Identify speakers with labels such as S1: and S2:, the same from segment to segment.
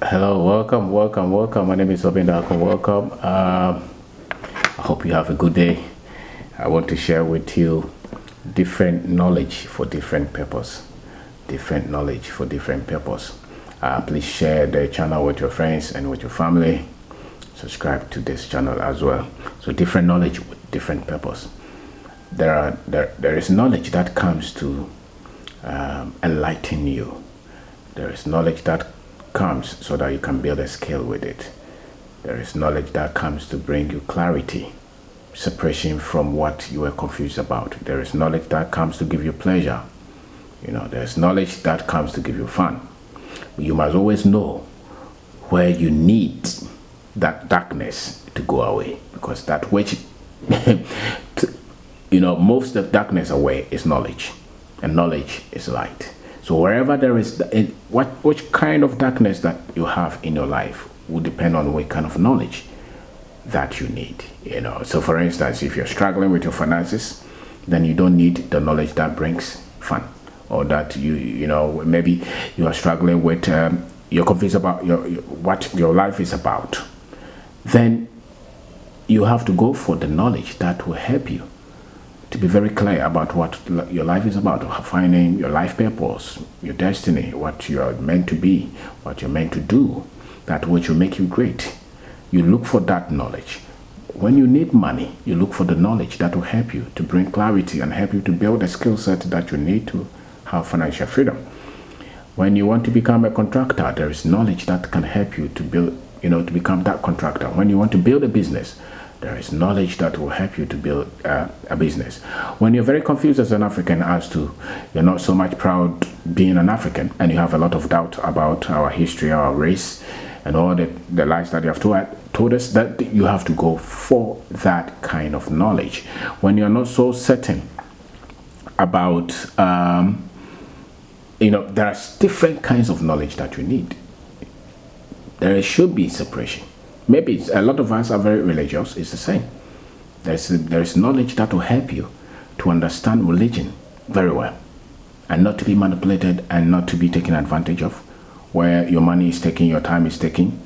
S1: Hello, welcome. My name is Kwabena and welcome. I hope you have a good day. I want to share with you different knowledge for different purpose. Different knowledge for different purpose. Please share the channel with your friends and with your family. Subscribe to this channel as well. So different knowledge with different purpose. There is knowledge that comes to enlighten you. There is knowledge that comes so that you can build a skill with it. There is knowledge that comes to bring you clarity, separation from what you were confused about. There is knowledge that comes to give you pleasure. There's knowledge that comes to give you fun. You must always know where you need that darkness to go away, because that which moves the darkness away is knowledge, and knowledge is light. So wherever there is which kind of darkness that you have in your life will depend on what kind of knowledge that you need. So for instance, if you're struggling with your finances, then you don't need the knowledge that brings fun, or that maybe you are struggling with you're confused about what your life is about. Then you have to go for the knowledge that will help you to be very clear about what your life is about, finding your life purpose, your destiny, what you are meant to be, what you're meant to do, that which will make you great. You look for that knowledge. When you need money, you look for the knowledge that will help you to bring clarity and help you to build a skill set that you need to have financial freedom. When you want to become a contractor, there is knowledge that can help you to build, to become that contractor. When you want to build a business, there is knowledge that will help you to build a business. When you're very confused as an African as to you're not so much proud being an African, and you have a lot of doubt about our history, our race, and all the lies that you have told us, that you have to go for that kind of knowledge. When you're not so certain about, there are different kinds of knowledge that you need. There should be separation. Maybe a lot of us are very religious. It's the same. There's knowledge that will help you to understand religion very well, and not to be manipulated and not to be taken advantage of, where your money is taken, your time is taken,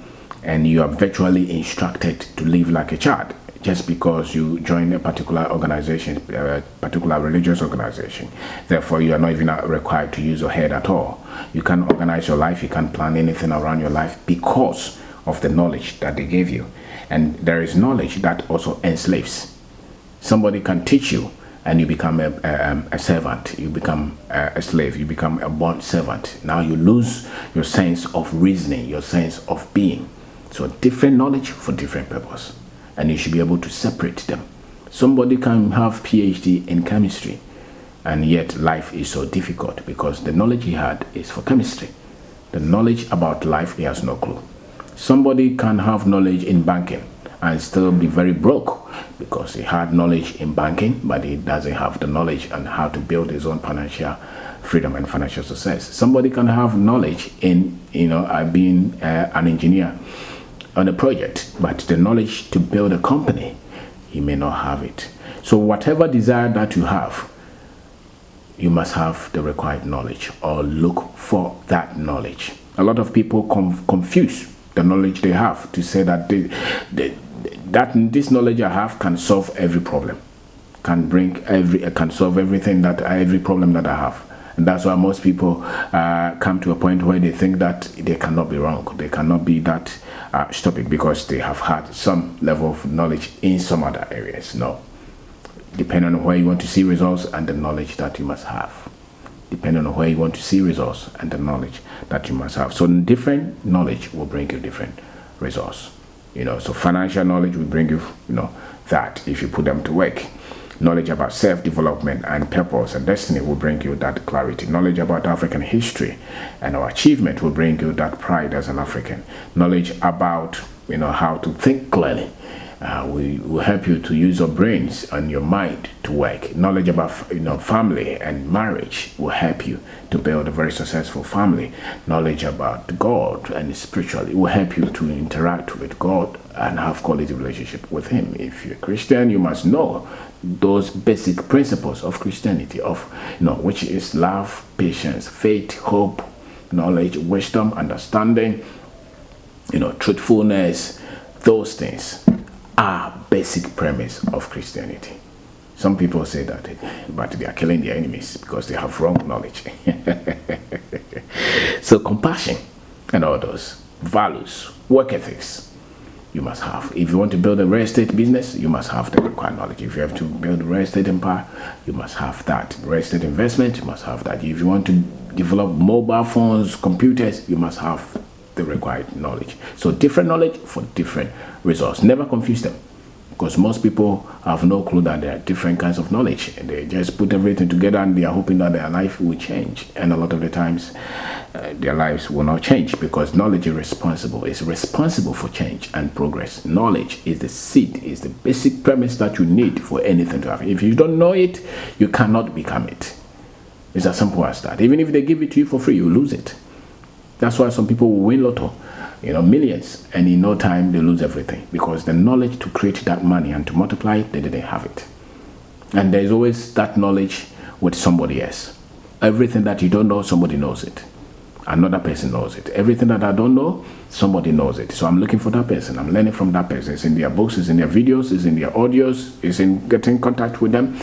S1: and you are virtually instructed to live like a child just because you join a particular organization, a particular religious organization. Therefore, you are not even required to use your head at all. You can organize your life. You can plan anything around your life because of the knowledge that they gave you. And there is knowledge that also enslaves. Somebody can teach you and you become a servant, you become a slave, you become a bond servant. Now you lose your sense of reasoning, your sense of being. So different knowledge for different purpose, and you should be able to separate them. Somebody can have PhD in chemistry, and yet life is so difficult because the knowledge he had is for chemistry. The knowledge about life, he has no clue. Somebody can have knowledge in banking and still be very broke because he had knowledge in banking, but he doesn't have the knowledge on how to build his own financial freedom and financial success. Somebody can have knowledge in, being an engineer on a project, but the knowledge to build a company, he may not have it. So whatever desire that you have, you must have the required knowledge or look for that knowledge. A lot of people confuse the knowledge they have to say that this knowledge I have can solve every problem, can solve every problem that I have. And that's why most people come to a point where they think that they cannot be wrong, they cannot be that stupid because they have had some level of knowledge in some other areas. No, depending on where you want to see results and the knowledge that you must have. Depending on where you want to see results and the knowledge that you must have. So different knowledge will bring you different results. So financial knowledge will bring you, that if you put them to work. Knowledge about self-development and purpose and destiny will bring you that clarity. Knowledge about African history and our achievement will bring you that pride as an African. Knowledge about, how to think clearly. We will help you to use your brains and your mind to work. Knowledge about family and marriage will help you to build a very successful family. Knowledge about God and spiritually will help you to interact with God and have quality relationship with Him. If you're a Christian, you must know those basic principles of Christianity, of which is love, patience, faith, hope, knowledge, wisdom, understanding, truthfulness, those things are basic premise of Christianity. Some people say that, but they are killing their enemies because they have wrong knowledge. So compassion and all those values, work ethics, you must have. If you want to build a real estate business, you must have the required knowledge. If you have to build a real estate empire, you must have that. Real estate investment, you must have that. If you want to develop mobile phones, computers, you must have the required knowledge. So different knowledge for different results. Never confuse them, because most people have no clue that there are different kinds of knowledge, and they just put everything together and they are hoping that their life will change. And a lot of the times their lives will not change, because knowledge is responsible for change and progress. Knowledge is the seed, is the basic premise that you need for anything to happen. If you don't know it, you cannot become it. It's as simple as that. Even if they give it to you for free, you lose it. That's why some people will win lotto, millions, and in no time they lose everything, because the knowledge to create that money and to multiply it, they didn't have it. And there's always that knowledge with somebody else. Everything that you don't know, somebody knows it. Another person knows it. Everything that I don't know, somebody knows it. So I'm looking for that person. I'm learning from that person. It's in their books, it's in their videos, it's in their audios, it's in getting in contact with them.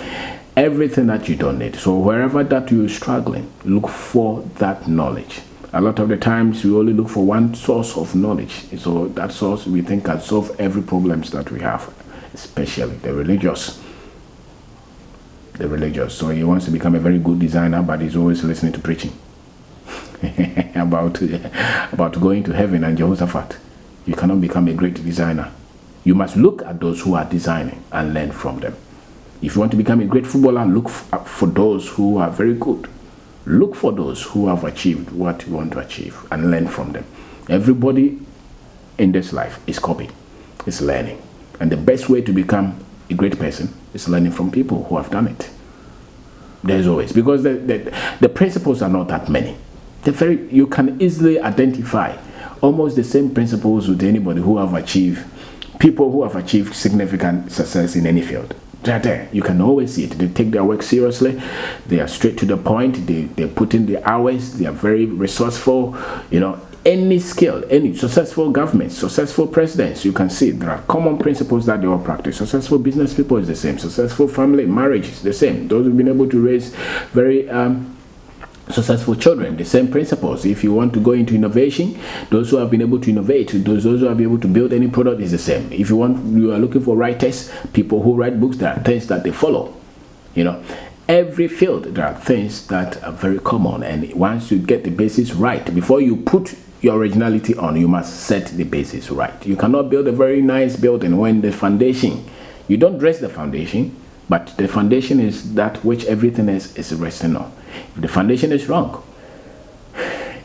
S1: Everything that you don't need. So wherever that you're struggling, look for that knowledge. A lot of the times we only look for one source of knowledge. So that source we think can solve every problems that we have, especially the religious. So he wants to become a very good designer, but he's always listening to preaching about going to heaven and Jehoshaphat. You cannot become a great designer. You must look at those who are designing and learn from them. If you want to become a great footballer, look for those who are very good. Look for those who have achieved what you want to achieve and learn from them. Everybody in this life is copying, is learning. And the best way to become a great person is learning from people who have done it. There's always, because the principles are not that many. You can easily identify almost the same principles with anybody who have achieved, people who have achieved significant success in any field. They're there. You can always see it. They take their work seriously. They are straight to the point. They put in the hours. They are very resourceful. Any skill, any successful government, successful presidents, you can see there are common principles that they all practice. Successful business people is the same. Successful family, marriage is the same. Those who've been able to raise very successful children, the same principles. If you want to go into innovation, those who have been able to innovate, those who have been able to build any product is the same. If you are looking for writers, people who write books, there are things that they follow. Every field, there are things that are very common, and once you get the basis right, before you put your originality on, you must set the basis right. You cannot build a very nice building when the foundation, you don't dress the foundation, but the foundation is that which everything is resting on. If the foundation is wrong,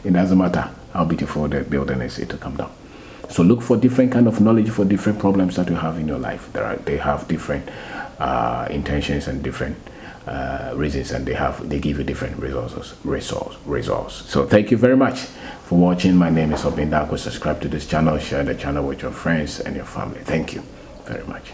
S1: it doesn't matter how beautiful the building is, it will come down. So look for different kind of knowledge for different problems that you have in your life. They have different intentions and different reasons, and they give you different results. So thank you very much for watching. My name is Kwabena. Subscribe to this channel, share the channel with your friends and your family. Thank you very much.